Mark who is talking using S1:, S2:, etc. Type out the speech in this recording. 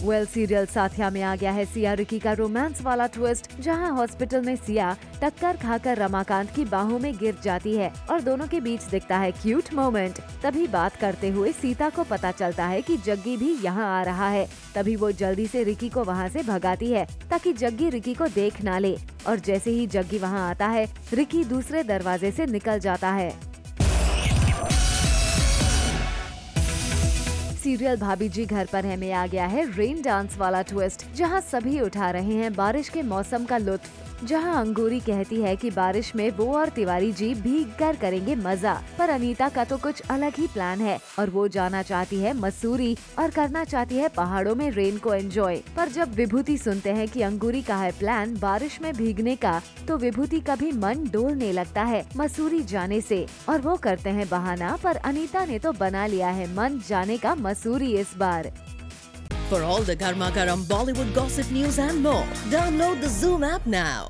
S1: Serial साथिया में आ गया है सिया रिकी का रोमांस वाला ट्विस्ट, जहां हॉस्पिटल में सिया टक्कर खाकर रमाकांत की बाहों में गिर जाती है और दोनों के बीच दिखता है क्यूट मोमेंट। तभी बात करते हुए सीता को पता चलता है कि जग्गी भी यहाँ आ रहा है। तभी वो जल्दी से रिकी को वहाँ से भगाती है ताकि जग्गी रिकी को देख ना ले, और जैसे ही जग्गी वहाँ आता है, रिकी दूसरे दरवाजे से निकल जाता है। सीरियल भाभी जी घर पर है में आ गया है रेन डांस वाला ट्विस्ट, जहां सभी उठा रहे हैं बारिश के मौसम का लुत्फ। जहां अंगूरी कहती है कि बारिश में वो और तिवारी जी भीग कर करेंगे मजा, पर अनीता का तो कुछ अलग ही प्लान है और वो जाना चाहती है मसूरी और करना चाहती है पहाड़ों में रेन को एंजॉय। पर जब विभूति सुनते हैं कि अंगूरी का है प्लान बारिश में भीगने का, तो विभूति का भी मन डोलने लगता है मसूरी जाने से और वो करते हैं बहाना, पर अनीता ने तो बना लिया है मन जाने का मसूरी इस बार।
S2: For all the Garma Garam Bollywood gossip news and more, download the Zoom app now.